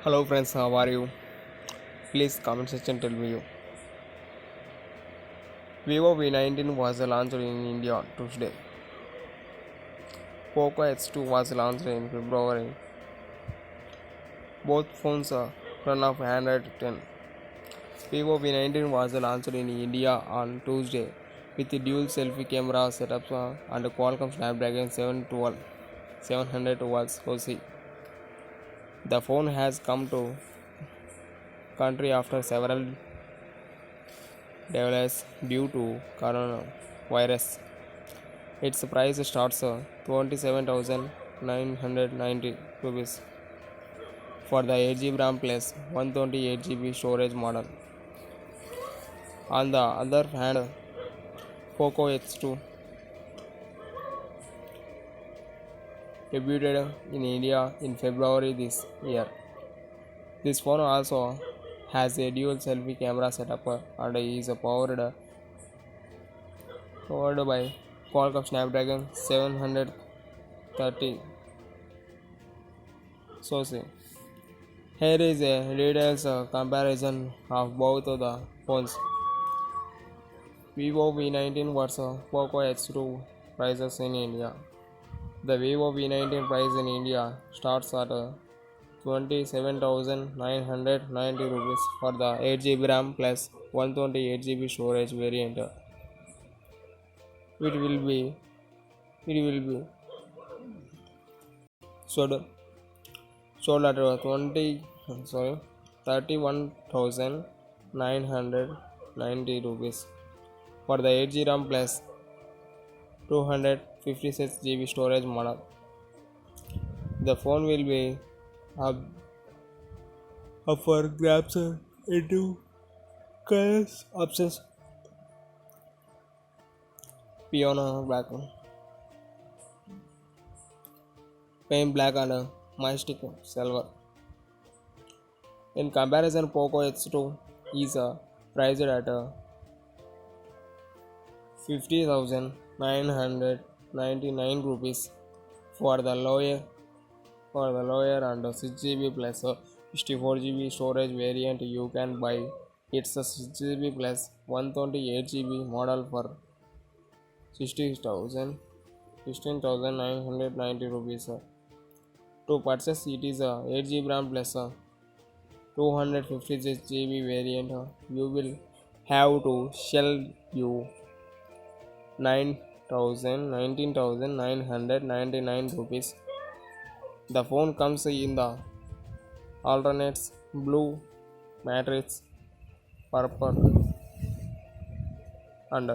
Hello friends, how are you? Please comment section tell me you. Vivo V19 was launched in India Tuesday. Poco X2 was launched in February. Both phones run off Android 10. Vivo V19 was launched in India on Tuesday with the dual selfie camera setup and Qualcomm Snapdragon 712 SoC. The phone has come to country after several delays due to coronavirus. Its price starts 27,990 rupees for the 8GB RAM plus 128GB storage model. On the other hand, Poco X2 debuted in India in February this year. This phone also has a dual selfie camera setup and is powered by Qualcomm Snapdragon 730 SoC. Here is a detailed comparison of both of the phones. Vivo V19 versus Poco X2 prices in India. The Vivo V19 price in India starts at 27,990 rupees for the 8GB RAM plus 128GB storage variant. It will be sold sold at 31,990 rupees for the 8GB RAM plus 256GB storage model. The phone will be up, up for grabs into colors options Piano black, plain black and mystic silver. In comparison, Poco X2 is priced at 50,999 rupees for the lower and 6GB plus 64GB storage variant. You can buy its 6GB plus 128GB model for 16,990 rupees. To purchase it is 8GB RAM plus 256GB variant. You will have to shell you 19,999 rupees. The phone comes in the alternates blue, matrix, purple, and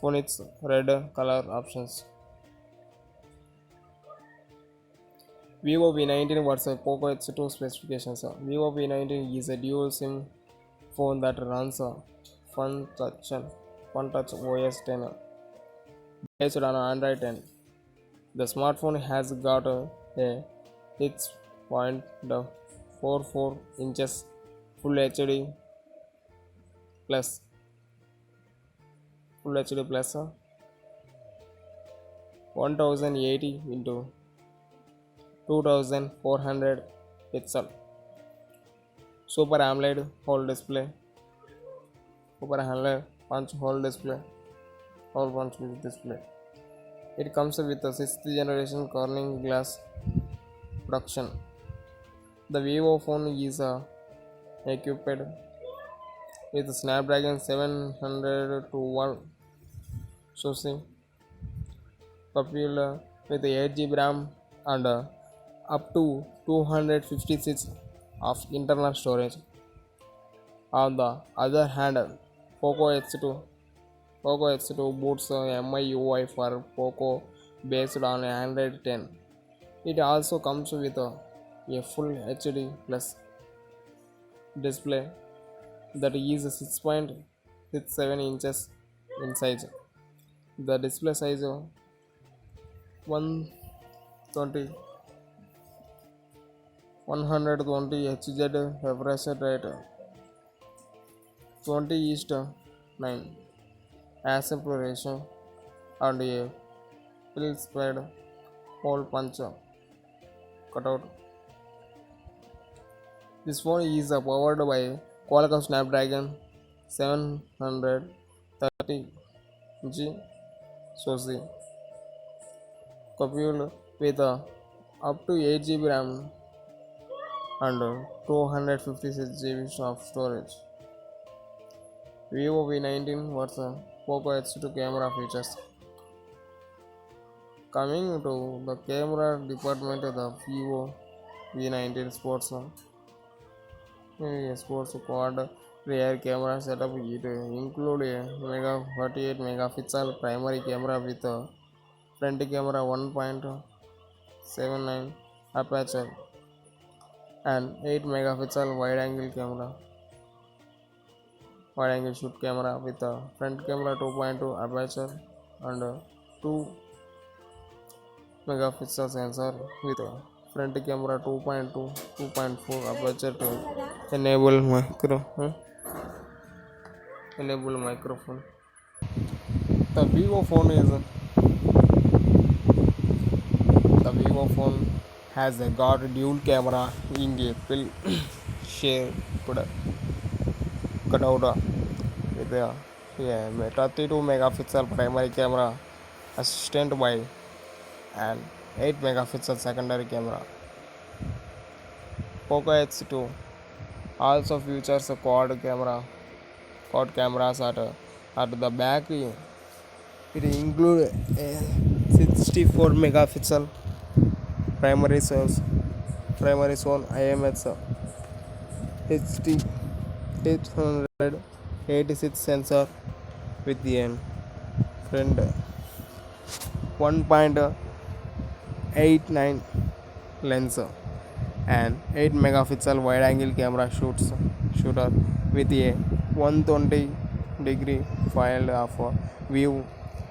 phonics red color options. Vivo V19 versus Poco X2 specifications. Vivo V19 is a dual SIM phone that runs FunTouch OS 10 based on Android 10. The smartphone has got a 6.44 inches Full HD plus Full HD plus 1080 into 2400 pixel Super AMOLED whole display, Super AMOLED punch hole display, whole punch display. It comes with a 6th generation Corning glass production. The Vivo phone is equipped with Snapdragon 712 SoC, popular with 8GB RAM and up to 256 of internal storage. On the other hand, Poco X2 Poco X2 boots MIUI for Poco based on Android 10. It also comes with a full HD plus display that is 6.67 inches in size. The display size 120 120 Hz refresh rate 20:9 aspect ratio and a full spread hole punch cutout This phone is powered by Qualcomm Snapdragon 730G SoC, coupled with up to 8 GB RAM and 256 GB of storage. Vivo V19 versus Poco X2 camera features. Coming to the camera department of the Vivo V19 Sports quad rear camera setup. It include a mega 48 megapixel primary camera with a front camera 1.79 aperture and 8 megapixel wide angle shoot camera with a front camera 2.2 aperture and 2 megapixel sensor with a front camera 2.2 2.4 aperture to enable microphone. The Vivo phone is the Vivo phone has got dual camera in a pill shaped cutout with a 32 megapixel primary camera assisted by an 8 megapixel secondary camera. Poco X2 also features a quad cameras at the back. It includes a 64 megapixel primary source primary zone IMX HD 886 sensor with the front 1.89 lens and 8 megapixel wide angle camera shooter with a 120-degree field of view,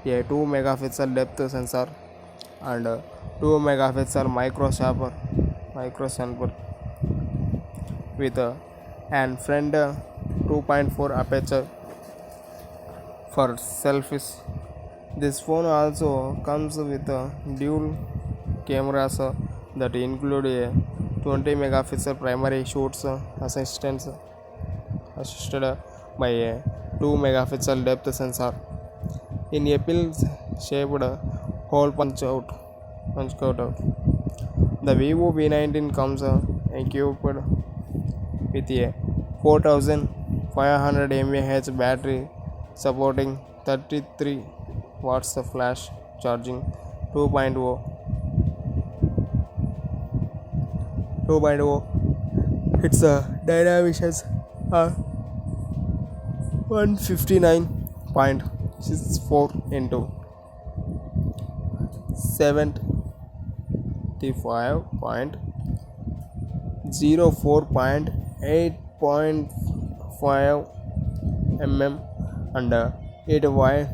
a 2 megapixel depth sensor and 2 megapixel micro sample with an front 2.4 aperture for selfies. This phone also comes with dual cameras that include a 20 megapixel primary shoots assisted by a 2 megapixel depth sensor in a pill shaped hole punch out. The Vivo V19 comes equipped with a 4500 mAh battery supporting 33 watts of flash charging 2.0 its dynavisions are 159.64 into 75.04.8.5 mm and it weighs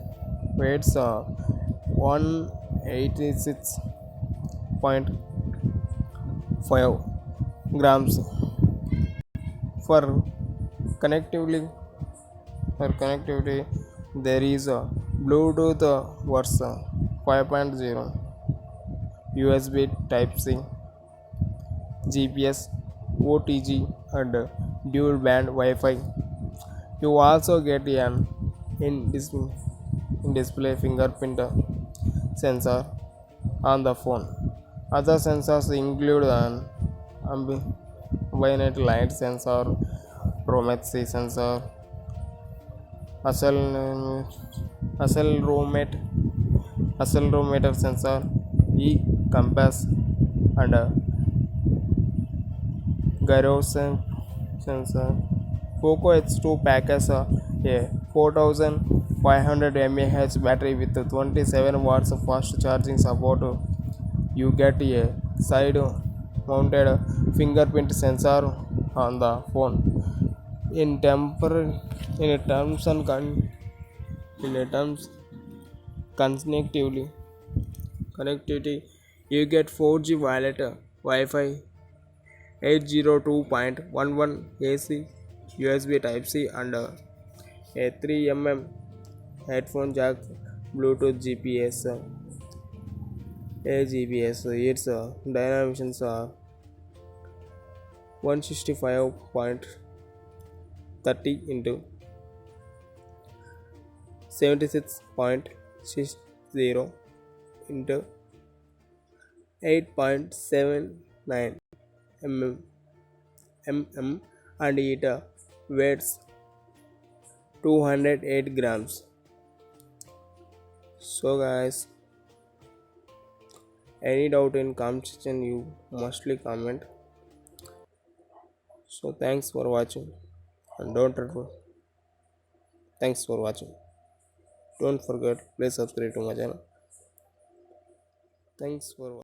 186.5 grams. For connectivity, there is a Bluetooth version 5.0, USB Type-C, GPS, OTG and dual band Wi-Fi. You also get an in-display fingerprint sensor on the phone. Other sensors include an ambient light sensor, chromacy sensor, accelerometer sensor, compass and gyros sensor. Poco X2 packs a 4500 mAh battery with 27 watts of fast charging support. You get a side mounted fingerprint sensor on the phone. In terms and connectivity, you get 4G wireless Wi-Fi, 802.11 AC, USB Type-C and a 3 mm headphone jack, Bluetooth GPS, AGPS. Its dimensions are 165.30 into 76.60 into 8.79 mm and it weighs 208 grams. So guys, any doubt in comment section you mustly comment. So thanks for watching and thanks for watching. Don't forget please subscribe to my channel. Thanks for watching.